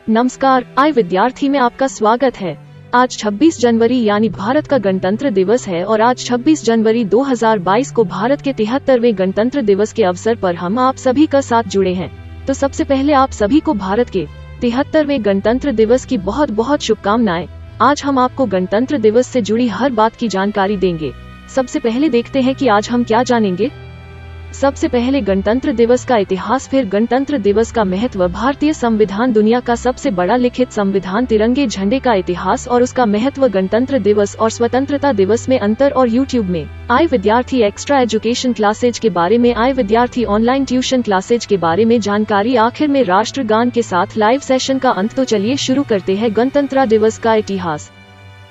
नमस्कार, आई विद्यार्थी में आपका स्वागत है। आज 26 जनवरी यानी भारत का गणतंत्र दिवस है और आज 26 जनवरी 2022 को भारत के 73वें गणतंत्र दिवस के अवसर पर हम आप सभी का साथ जुड़े हैं। तो सबसे पहले आप सभी को भारत के 73वें गणतंत्र दिवस की बहुत बहुत शुभकामनाएं। आज हम आपको गणतंत्र दिवस से जुड़ी हर बात की जानकारी देंगे। सबसे पहले देखते हैं कि आज हम क्या जानेंगे। सबसे पहले गणतंत्र दिवस का इतिहास, फिर गणतंत्र दिवस का महत्व, भारतीय संविधान दुनिया का सबसे बड़ा लिखित संविधान, तिरंगे झंडे का इतिहास और उसका महत्व, गणतंत्र दिवस और स्वतंत्रता दिवस में अंतर और यूट्यूब में आई विद्यार्थी एक्स्ट्रा एजुकेशन क्लासेज के बारे में, आई विद्यार्थी ऑनलाइन ट्यूशन क्लासेज के बारे में जानकारी, आखिर में राष्ट्रगान के साथ लाइव सेशन का अंत। तो चलिए शुरू करते हैं गणतंत्र दिवस का इतिहास।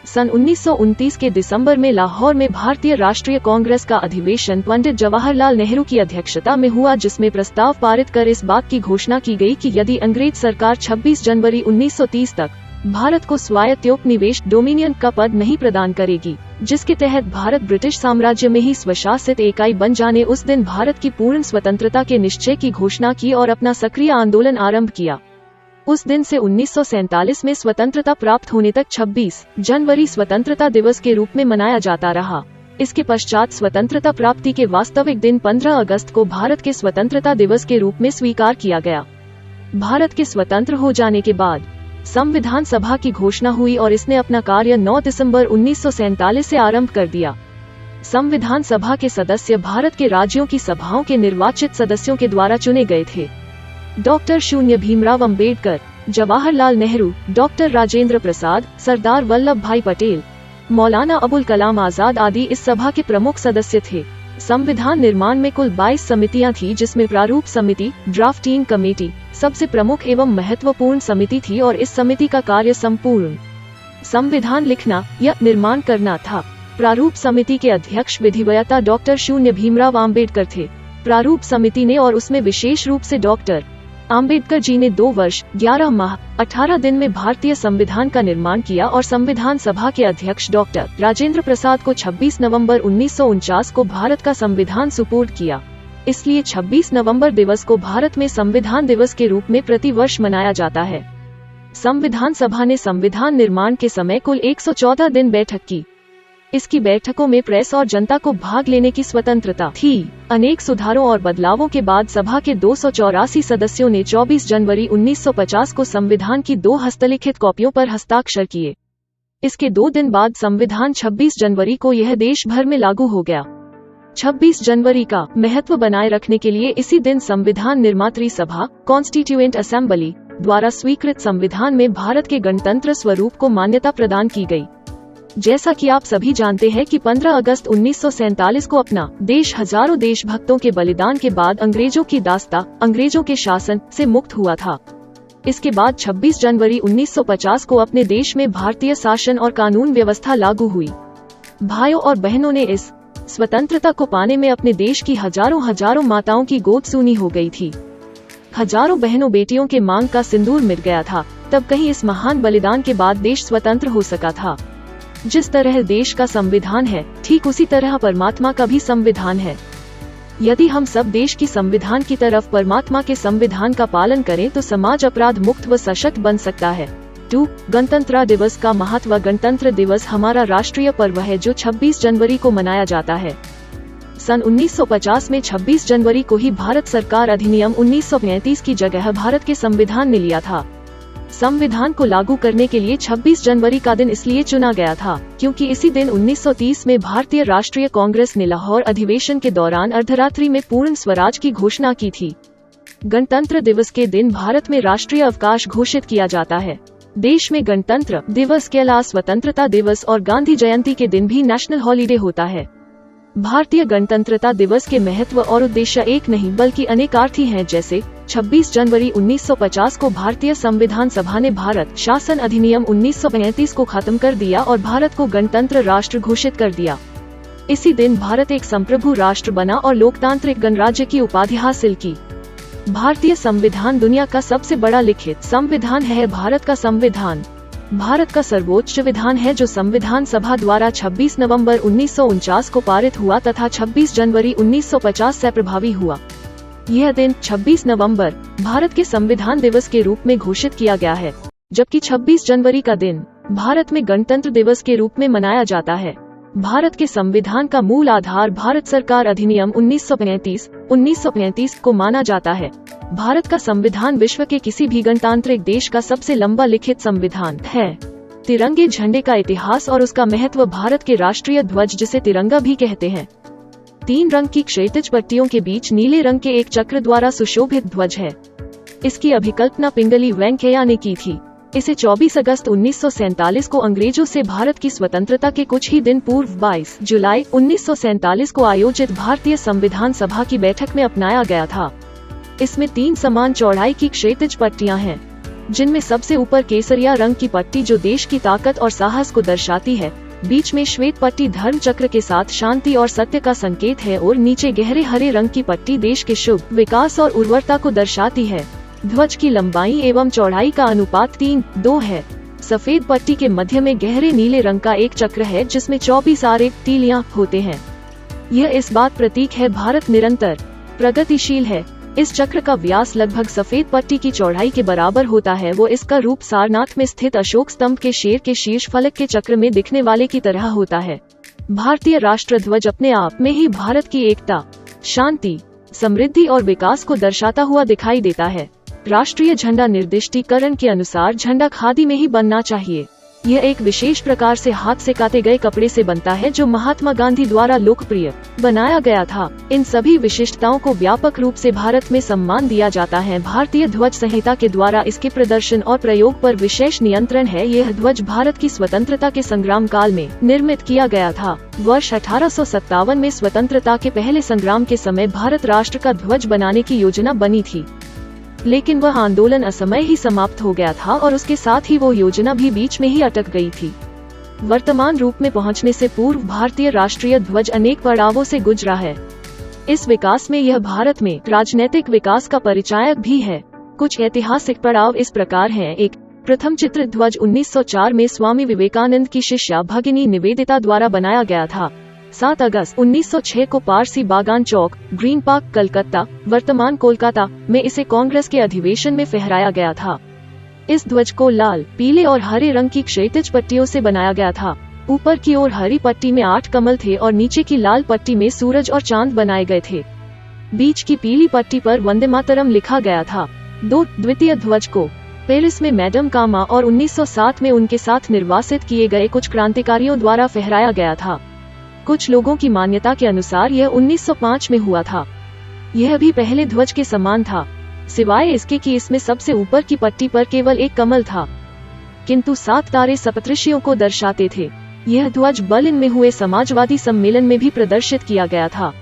सन 1929 के दिसंबर में लाहौर में भारतीय राष्ट्रीय कांग्रेस का अधिवेशन पंडित जवाहरलाल नेहरू की अध्यक्षता में हुआ, जिसमें प्रस्ताव पारित कर इस बात की घोषणा की गई कि यदि अंग्रेज सरकार 26 जनवरी 1930 तक भारत को स्वायत्तोपनिवेश डोमिनियन का पद नहीं प्रदान करेगी, जिसके तहत भारत ब्रिटिश साम्राज्य में ही स्वशासित इकाई बन जाने, उस दिन भारत की पूर्ण स्वतंत्रता के निश्चय की घोषणा की और अपना सक्रिय आंदोलन आरंभ किया। उस दिन से 1947 में स्वतंत्रता प्राप्त होने तक 26 जनवरी स्वतंत्रता दिवस के रूप में मनाया जाता रहा। इसके पश्चात स्वतंत्रता प्राप्ति के वास्तविक दिन 15 अगस्त को भारत के स्वतंत्रता दिवस के रूप में स्वीकार किया गया। भारत के स्वतंत्र हो जाने के बाद संविधान सभा की घोषणा हुई और इसने अपना कार्य 9 दिसंबर 1947 से आरंभ कर दिया। संविधान सभा के सदस्य भारत के राज्यों की सभाओं के निर्वाचित सदस्यों के द्वारा चुने गए थे। डॉक्टर शून्य भीमराव अंबेडकर, जवाहरलाल नेहरू, डॉक्टर राजेंद्र प्रसाद, सरदार वल्लभ भाई पटेल, मौलाना अबुल कलाम आजाद आदि इस सभा के प्रमुख सदस्य थे। संविधान निर्माण में कुल 22 समितियां थी, जिसमें प्रारूप समिति, ड्राफ्टिंग कमेटी सबसे प्रमुख एवं महत्वपूर्ण समिति थी और इस समिति का कार्य संपूर्ण संविधान लिखना या निर्माण करना था। प्रारूप समिति के अध्यक्ष विधिवक्ता डॉक्टर शून्य भीमराव अंबेडकर थे। प्रारूप समिति ने और उसमें विशेष रूप से डॉक्टर अंबेडकर जी ने 2 वर्ष 11 माह 18 दिन में भारतीय संविधान का निर्माण किया और संविधान सभा के अध्यक्ष डॉक्टर राजेंद्र प्रसाद को 26 नवंबर 1949 को भारत का संविधान सुपुर्द किया। इसलिए 26 नवंबर दिवस को भारत में संविधान दिवस के रूप में प्रति वर्ष मनाया जाता है। संविधान सभा ने संविधान निर्माण के समय कुल 114 दिन बैठक की। इसकी बैठकों में प्रेस और जनता को भाग लेने की स्वतंत्रता थी। अनेक सुधारों और बदलावों के बाद सभा के 284 सदस्यों ने 24 जनवरी 1950 को संविधान की 2 हस्तलिखित कॉपियों पर हस्ताक्षर किए। इसके 2 दिन बाद संविधान 26 जनवरी को यह देश भर में लागू हो गया। 26 जनवरी का महत्व बनाए रखने के लिए इसी दिन संविधान निर्मात्री सभा कॉन्स्टिट्यूएंट असेंबली द्वारा स्वीकृत संविधान में भारत के गणतंत्र स्वरूप को मान्यता प्रदान की गई। जैसा कि आप सभी जानते हैं कि 15 अगस्त 1947 को अपना देश हजारों देशभक्तों के बलिदान के बाद अंग्रेजों की दास्ता, अंग्रेजों के शासन से मुक्त हुआ था। इसके बाद 26 जनवरी 1950 को अपने देश में भारतीय शासन और कानून व्यवस्था लागू हुई। भाइयों और बहनों ने इस स्वतंत्रता को पाने में अपने देश की हजारों माताओं की गोद सूनी हो गई थी। हजारों बहनों बेटियों के मांग का सिंदूर मिट गया था। तब कहीं इस महान बलिदान के बाद देश स्वतंत्र हो सका था। जिस तरह देश का संविधान है, ठीक उसी तरह परमात्मा का भी संविधान है। यदि हम सब देश की संविधान की तरफ परमात्मा के संविधान का पालन करें तो समाज अपराध मुक्त व सशक्त बन सकता है। 2. गणतंत्र दिवस का महत्व। गणतंत्र दिवस हमारा राष्ट्रीय पर्व है जो 26 जनवरी को मनाया जाता है। सन 1950 में 26 जनवरी को ही भारत सरकार अधिनियम 1935 की जगह भारत के संविधान ने लिया था। संविधान को लागू करने के लिए 26 जनवरी का दिन इसलिए चुना गया था क्योंकि इसी दिन 1930 में भारतीय राष्ट्रीय कांग्रेस ने लाहौर अधिवेशन के दौरान अर्धरात्रि में पूर्ण स्वराज की घोषणा की थी। गणतंत्र दिवस के दिन भारत में राष्ट्रीय अवकाश घोषित किया जाता है। देश में गणतंत्र दिवस के अलावा स्वतंत्रता दिवस और गांधी जयंती के दिन भी नेशनल हॉलीडे होता है। भारतीय गणतंत्रता दिवस के महत्व और उद्देश्य एक नहीं बल्कि अनेकार्थी हैं, जैसे 26 जनवरी 1950 को भारतीय संविधान सभा ने भारत शासन अधिनियम 1935 को खत्म कर दिया और भारत को गणतंत्र राष्ट्र घोषित कर दिया। इसी दिन भारत एक संप्रभु राष्ट्र बना और लोकतांत्रिक गणराज्य की उपाधि हासिल की। भारतीय संविधान दुनिया का सबसे बड़ा लिखित संविधान है। भारत का संविधान भारत का सर्वोच्च विधान है जो संविधान सभा द्वारा 26 नवंबर 1949 को पारित हुआ तथा 26 जनवरी 1950 से प्रभावी हुआ। यह दिन 26 नवंबर भारत के संविधान दिवस के रूप में घोषित किया गया है, जबकि 26 जनवरी का दिन भारत में गणतंत्र दिवस के रूप में मनाया जाता है। भारत के संविधान का मूल आधार भारत सरकार अधिनियम 1935 को माना जाता है। भारत का संविधान विश्व के किसी भी गणतांत्रिक देश का सबसे लंबा लिखित संविधान है। तिरंगे झंडे का इतिहास और उसका महत्व भारत के राष्ट्रीय ध्वज, जिसे तिरंगा भी कहते हैं, 3 रंग की क्षैतिज पट्टियों के बीच नीले रंग के एक चक्र द्वारा सुशोभित ध्वज है। इसकी अभिकल्पना पिंगली वेंकैया ने की थी। इसे 24 अगस्त 1947 को अंग्रेजों से भारत की स्वतंत्रता के कुछ ही दिन पूर्व 22 जुलाई 1947 को आयोजित भारतीय संविधान सभा की बैठक में अपनाया गया था। इसमें 3 समान चौड़ाई की क्षैतिज पट्टियां हैं, जिनमें सबसे ऊपर केसरिया रंग की पट्टी जो देश की ताकत और साहस को दर्शाती है, बीच में श्वेत पट्टी धर्म चक्र के साथ शांति और सत्य का संकेत है और नीचे गहरे हरे रंग की पट्टी देश के शुभ विकास और उर्वरता को दर्शाती है। ध्वज की लंबाई एवं चौड़ाई का अनुपात 3:2 है। सफेद पट्टी के मध्य में गहरे नीले रंग का एक चक्र है, जिसमें 24 आरेख तीलियां होते हैं। यह इस बात प्रतीक है भारत निरंतर प्रगतिशील है। इस चक्र का व्यास लगभग सफेद पट्टी की चौड़ाई के बराबर होता है। वो इसका रूप सारनाथ में स्थित अशोक स्तंभ के शेर के शीर्ष फलक के चक्र में दिखने वाले की तरह होता है। भारतीय राष्ट्र ध्वज अपने आप में ही भारत की एकता, शांति, समृद्धि और विकास को दर्शाता हुआ दिखाई देता है। राष्ट्रीय झंडा निर्दिष्टीकरण के अनुसार झंडा खादी में ही बनना चाहिए। यह एक विशेष प्रकार से हाथ से काटे गए कपड़े से बनता है, जो महात्मा गांधी द्वारा लोकप्रिय बनाया गया था। इन सभी विशिष्टताओं को व्यापक रूप से भारत में सम्मान दिया जाता है। भारतीय ध्वज संहिता के द्वारा इसके प्रदर्शन और प्रयोग पर विशेष नियंत्रण है। यह ध्वज भारत की स्वतंत्रता के संग्राम काल में निर्मित किया गया था। वर्ष 1857 में स्वतंत्रता के पहले संग्राम के समय भारत राष्ट्र का ध्वज बनाने की योजना बनी थी, लेकिन वह आंदोलन असमय ही समाप्त हो गया था और उसके साथ ही वो योजना भी बीच में ही अटक गई थी। वर्तमान रूप में पहुंचने से पूर्व भारतीय राष्ट्रीय ध्वज अनेक पड़ावों से गुजरा है। इस विकास में यह भारत में राजनीतिक विकास का परिचायक भी है। कुछ ऐतिहासिक पड़ाव इस प्रकार हैं। 1. प्रथम चित्रित ध्वज 1904 में स्वामी विवेकानंद की शिष्या भगिनी निवेदिता द्वारा बनाया गया था। 7 अगस्त 1906 को पारसी बागान चौक, ग्रीन पार्क, कलकत्ता, वर्तमान कोलकाता में इसे कांग्रेस के अधिवेशन में फहराया गया था। इस ध्वज को लाल, पीले और हरे रंग की क्षैतिज पट्टियों से बनाया गया था। ऊपर की ओर हरी पट्टी में 8 कमल थे और नीचे की लाल पट्टी में सूरज और चांद बनाए गए थे। बीच की पीली पट्टी पर वंदे मातरम लिखा गया था। 2. द्वितीय ध्वज को पेरिस में मैडम कामा और 1907 में उनके साथ निर्वासित किए गए कुछ क्रांतिकारियों द्वारा फहराया गया था। कुछ लोगों की मान्यता के अनुसार यह 1905 में हुआ था। यह भी पहले ध्वज के समान था, सिवाय इसके कि इसमें सबसे ऊपर की पट्टी पर केवल एक कमल था, किंतु 7 तारे सप्तऋषियों को दर्शाते थे। यह ध्वज बर्लिन में हुए समाजवादी सम्मेलन में भी प्रदर्शित किया गया था।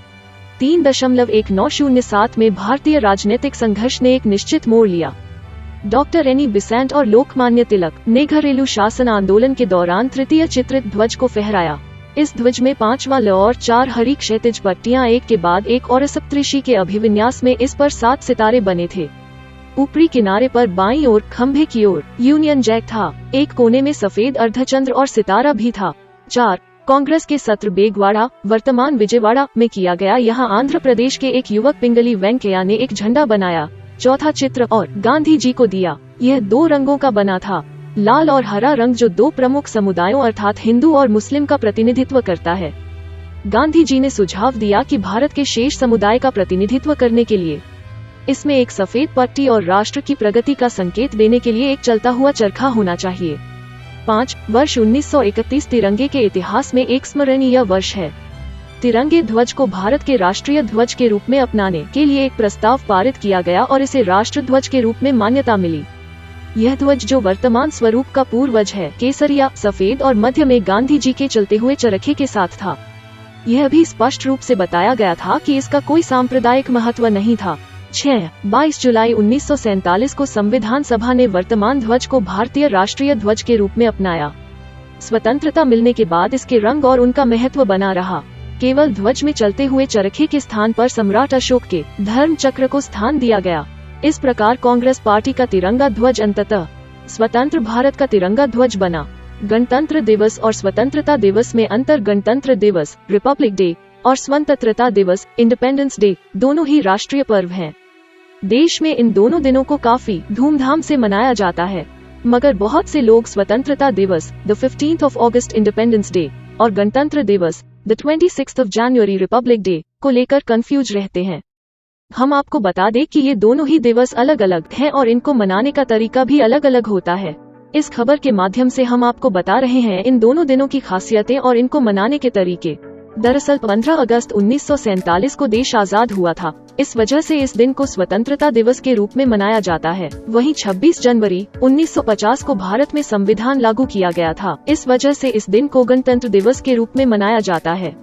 3.1907 में भारतीय राजनीतिक संघर्ष ने एक निश्चित मोड़ लिया। डॉक्टर एनी बिसेंट और लोकमान्य तिलक ने घरेलू शासन आंदोलन के दौरान तृतीय चित्रित ध्वज को फहराया। इस ध्वज में 5वां ल और 4 हरी क्षैतिज पट्टियां एक के बाद एक और सप्तऋषि के अभिविन्यास में इस पर 7 सितारे बने थे। ऊपरी किनारे पर बाईं ओर खंभे की ओर यूनियन जैक था। एक कोने में सफेद अर्धचंद्र और सितारा भी था। 4. कांग्रेस के सत्र बेगवाड़ा, वर्तमान विजयवाड़ा में किया गया। यहाँ आंध्र प्रदेश के एक युवक पिंगली वेंकैया ने एक झंडा बनाया, चौथा चित्र और गांधी जी को दिया। यह 2 रंगों का बना था, लाल और हरा रंग, जो 2 प्रमुख समुदायों अर्थात हिंदू और मुस्लिम का प्रतिनिधित्व करता है। गांधी जी ने सुझाव दिया कि भारत के शेष समुदाय का प्रतिनिधित्व करने के लिए इसमें एक सफेद पट्टी और राष्ट्र की प्रगति का संकेत देने के लिए एक चलता हुआ चरखा होना चाहिए। 5. वर्ष 1931 तिरंगे के इतिहास में एक स्मरणीय वर्ष है। तिरंगे ध्वज को भारत के राष्ट्रीय ध्वज के रूप में अपनाने के लिए एक प्रस्ताव पारित किया गया और इसे राष्ट्र ध्वज के रूप में मान्यता मिली। यह ध्वज, जो वर्तमान स्वरूप का पूर्वज है, केसरिया, सफेद और मध्य में गांधी जी के चलते हुए चरखे के साथ था। यह भी स्पष्ट रूप से बताया गया था कि इसका कोई सांप्रदायिक महत्व नहीं था। 6. 22 जुलाई 1947 को संविधान सभा ने वर्तमान ध्वज को भारतीय राष्ट्रीय ध्वज के रूप में अपनाया। स्वतंत्रता मिलने के बाद इसके रंग और उनका महत्व बना रहा। केवल ध्वज में चलते हुए चरखे के स्थान पर सम्राट अशोक के धर्म चक्र को स्थान दिया गया। इस प्रकार कांग्रेस पार्टी का तिरंगा ध्वज अंततः स्वतंत्र भारत का तिरंगा ध्वज बना। गणतंत्र दिवस और स्वतंत्रता दिवस में अंतर: गणतंत्र दिवस, रिपब्लिक डे, और स्वतंत्रता दिवस, इंडिपेंडेंस डे, दोनों ही राष्ट्रीय पर्व हैं। देश में इन दोनों दिनों को काफी धूमधाम से मनाया जाता है, मगर बहुत से लोग स्वतंत्रता दिवस the 15th of August independence day और गणतंत्र दिवस the 26th of January Republic day को लेकर कंफ्यूज रहते हैं। हम आपको बता दें कि ये दोनों ही दिवस अलग अलग हैं और इनको मनाने का तरीका भी अलग अलग होता है। इस खबर के माध्यम से हम आपको बता रहे हैं इन दोनों दिनों की खासियतें और इनको मनाने के तरीके। दरअसल 15 अगस्त 1947 को देश आजाद हुआ था, इस वजह से इस दिन को स्वतंत्रता दिवस के रूप में मनाया जाता है। वहीं 26 जनवरी 1950 को भारत में संविधान लागू किया गया था, इस वजह से इस दिन को गणतंत्र दिवस के रूप में मनाया जाता है।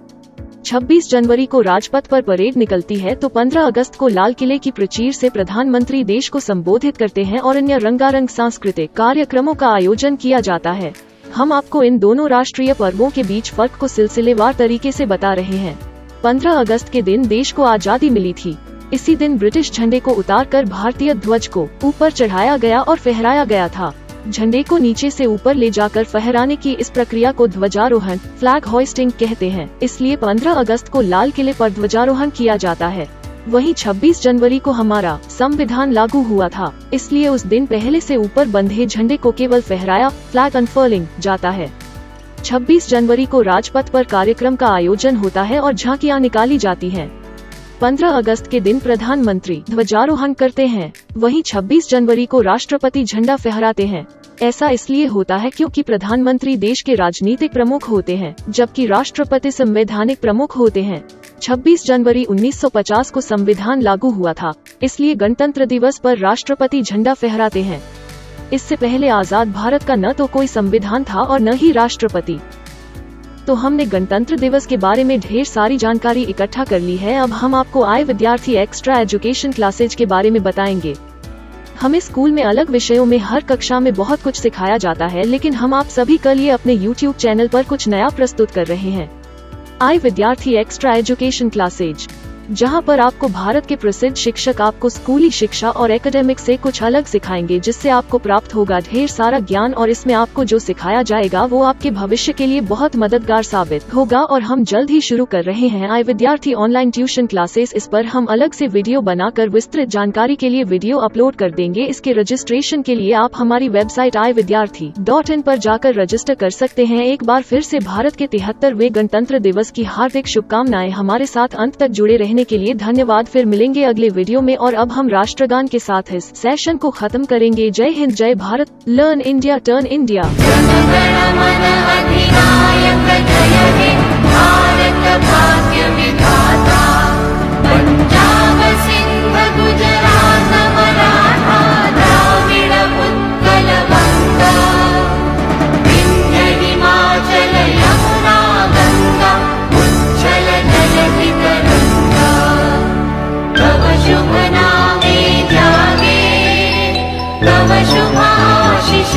26 जनवरी को राजपथ पर परेड निकलती है तो 15 अगस्त को लाल किले की प्राचीर से प्रधानमंत्री देश को संबोधित करते हैं और अन्य रंगारंग सांस्कृतिक कार्यक्रमों का आयोजन किया जाता है। हम आपको इन दोनों राष्ट्रीय पर्वों के बीच फर्क को सिलसिलेवार तरीके से बता रहे हैं। 15 अगस्त के दिन देश को आजादी मिली थी। इसी दिन ब्रिटिश झंडे को उतारकर भारतीय ध्वज को ऊपर चढ़ाया गया और फहराया गया था। झंडे को नीचे से ऊपर ले जाकर फहराने की इस प्रक्रिया को ध्वजारोहण फ्लैग होइस्टिंग कहते हैं। इसलिए 15 अगस्त को लाल किले पर ध्वजारोहण किया जाता है। वहीं 26 जनवरी को हमारा संविधान लागू हुआ था, इसलिए उस दिन पहले से ऊपर बंधे झंडे को केवल फहराया फ्लैग अनफर्लिंग जाता है। 26 जनवरी को राजपथ पर कार्यक्रम का आयोजन होता है और झांकियां निकाली जाती हैं। 15 अगस्त के दिन प्रधानमंत्री ध्वजारोहण करते हैं। वहीं 26 जनवरी को राष्ट्रपति झंडा फहराते हैं। ऐसा इसलिए होता है क्योंकि प्रधानमंत्री देश के राजनीतिक प्रमुख होते हैं, जबकि राष्ट्रपति संवैधानिक प्रमुख होते हैं। 26 जनवरी 1950 को संविधान लागू हुआ था, इसलिए गणतंत्र दिवस पर राष्ट्रपति झंडा फहराते हैं। इससे पहले आजाद भारत का न तो कोई संविधान था और न ही राष्ट्रपति। तो हमने गणतंत्र दिवस के बारे में ढेर सारी जानकारी इकट्ठा कर ली है। अब हम आपको आए विद्यार्थी एक्स्ट्रा एजुकेशन क्लासेज के बारे में बताएंगे। हमें स्कूल में अलग विषयों में हर कक्षा में बहुत कुछ सिखाया जाता है, लेकिन हम आप सभी के लिए अपने YouTube चैनल पर कुछ नया प्रस्तुत कर रहे हैं। आए विद्यार्थी एक्स्ट्रा एजुकेशन क्लासेज, जहां पर आपको भारत के प्रसिद्ध शिक्षक आपको स्कूली शिक्षा और एकेडमिक से कुछ अलग सिखाएंगे, जिससे आपको प्राप्त होगा ढेर सारा ज्ञान और इसमें आपको जो सिखाया जाएगा वो आपके भविष्य के लिए बहुत मददगार साबित होगा। और हम जल्द ही शुरू कर रहे हैं आए विद्यार्थी ऑनलाइन ट्यूशन क्लासेस। इस पर हम अलग से वीडियो बनाकर विस्तृत जानकारी के लिए वीडियो अपलोड कर देंगे। इसके रजिस्ट्रेशन के लिए आप हमारी वेबसाइट ividyarthi.in पर जाकर रजिस्टर कर सकते हैं। एक बार फिर से भारत के 73वें गणतंत्र दिवस की हार्दिक शुभकामनाएं। हमारे साथ अंत तक जुड़े रहने के लिए धन्यवाद। फिर मिलेंगे अगले वीडियो में और अब हम राष्ट्रगान के साथ इस सेशन को खत्म करेंगे। जय हिंद, जय Bharat, learn India, turn India. शुभ नामे जागे, तव शुभाशिष